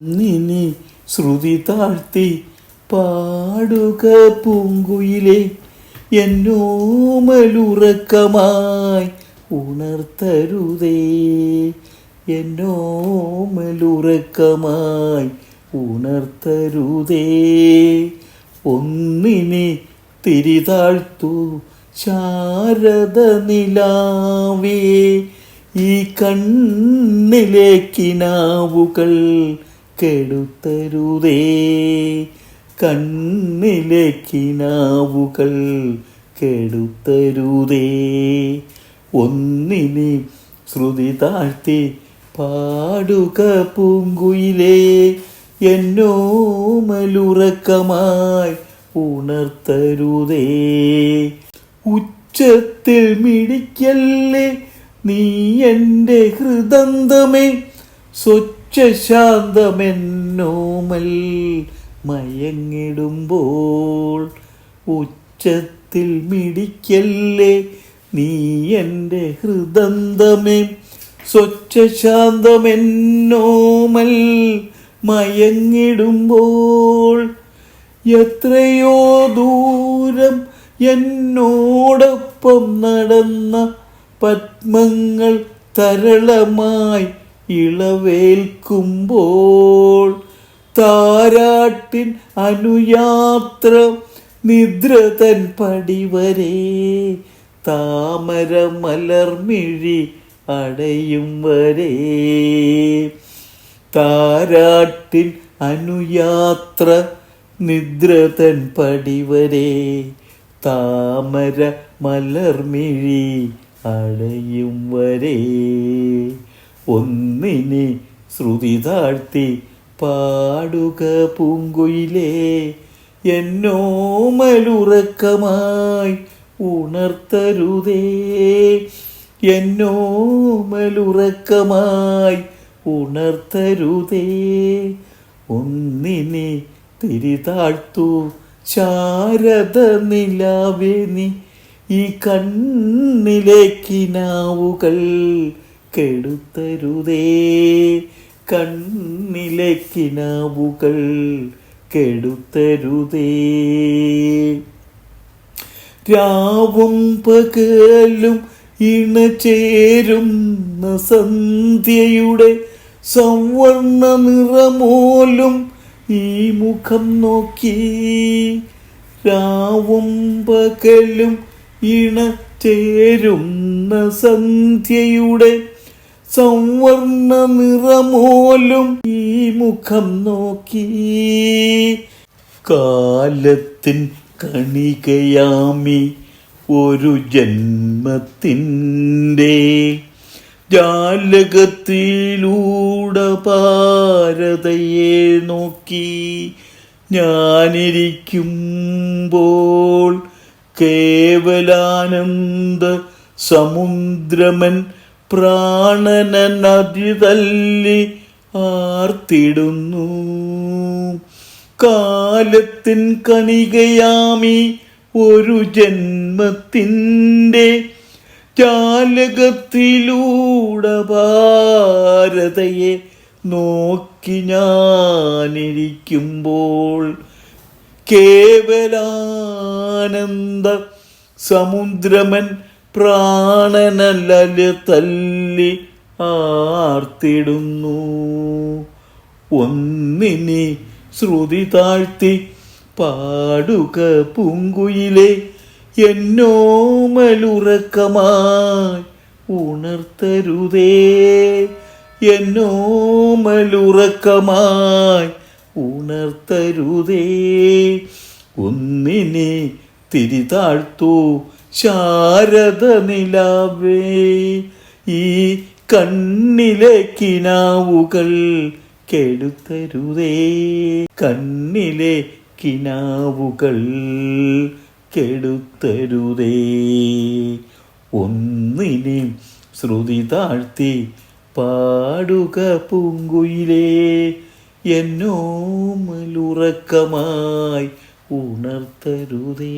നിനി ശ്രുതി താഴ്ത്തി പാടുക പൂങ്കുയിലെ എന്നോമലുറക്കമായി ഉണർത്തരുതേ, എന്നോമലുറക്കമായി ഉണർത്തരുതേ. ഒന്നിനെ തിരിതാഴ്ത്തു ശാരദ നിലാവേ, ഈ കണ്ണിലെ കിനാവുകൾ കെടുത്തരുതേ, കണ്ണിലെ കിനാവുകൾ കെടുത്തരുതേ. ഒന്നിനെ ശ്രുതി താഴ്ത്തി പാടുക പൂങ്കുയിലേ, എന്നോമലുറക്കമായി ഉണർത്തരുതേ. ഉച്ചത്തിൽ മിടിക്കല്ലേ നീ എൻ്റെ ഹൃദന്തമേ, സ്വച്ഛശാന്തമെന്നോമൽ മയങ്ങിടുമ്പോൾ. ഉച്ചത്തിൽ മിടിക്കല്ലേ നീ എൻ്റെ ഹൃദന്തമേ, സ്വച്ഛശാന്തമെന്നോമൽ മയങ്ങിടുമ്പോൾ. എത്രയോ ദൂരം എന്നോടൊപ്പം നടന്ന പത്മങ്ങൾ തരളമായി ഇളവേൽക്കുമ്പോൾ. താരാട്ടിൻ അനുയാത്ര നിദ്ര തൻ പടിവരെ, താമര മലർമിഴി അടയും വരെ. താരാട്ടിൻ അനുയാത്ര നിദ്ര തൻ പടിവരെ, താമര മലർമിഴി അടയും വരെ. ഒന്നിനെ ശ്രുതി താഴ്ത്തി പാടുക പൂങ്കുയിലേ, എന്നോമലുറക്കമായി ഉണർത്തരുതേ, എന്നോമലുറക്കമായി ഉണർത്തരുതേ. ഒന്നിനെ തിരിതാഴ്ത്തു ശാരദ നിലാവേ, നീ ഈ കണ്ണിലെ കിനാവുകൾ കെടുത്തരുതേ, കണ്ണിലെ കിനാവുകൾ കെടുത്തരുതേ. രാവും പകലും ഇണചേരുന്ന സന്ധ്യയുടെ സവർണ്ണ നിറമോലും ഈ മുഖം നോക്കി. രാവും പകലും ഇണചേരുന്ന സന്ധ്യയുടെ സവർണ്ണ നിറമോലും ഈ മുഖം നോക്കി. കാലത്തിൻ കണികയാമി ഒരു ജന്മത്തിൻ്റെ ജാലകത്തിലൂടെ പാരതയെ നോക്കി ഞാനിരിക്കുമ്പോൾ. കേവലാനന്ദ സമുദ്രമൻ പ്രാണന നദി തല്ലി ആർത്തിടുന്നു. കാലത്തിൻ കണികയാമി ഒരു ജന്മത്തിൻ്റെ ജാലകത്തിലൂടെ ഭാരതയെ നോക്കി ഞാനിരിക്കുമ്പോൾ. കേവലാനന്ദ സമുദ്രമൻ പ്രാണനല തല്ലി ആർത്തിടുന്നു. ഒന്നിനെ ശ്രുതി താഴ്ത്തി പാടുക പൂങ്കുയിലേ, എന്നോമലുറക്കമായി ഉണർത്തരുതേ, എന്നോമലുറക്കമായി ഉണർത്തരുതേ. ഒന്നിനെ തിരിതാഴ്ത്തു ശാരദ നിലാവേ, ഈ കണ്ണിലെ കിനാവുകൾ കെടുത്തരുതേ, കണ്ണിലെ കിനാവുകൾ കെടുത്തരുതേ. ഒന്നിനെ ശ്രുതി താഴ്ത്തി പാടുക പൂങ്കുയിലേ, എന്നോമലുറക്കമായി ഉണർത്തരുതേ.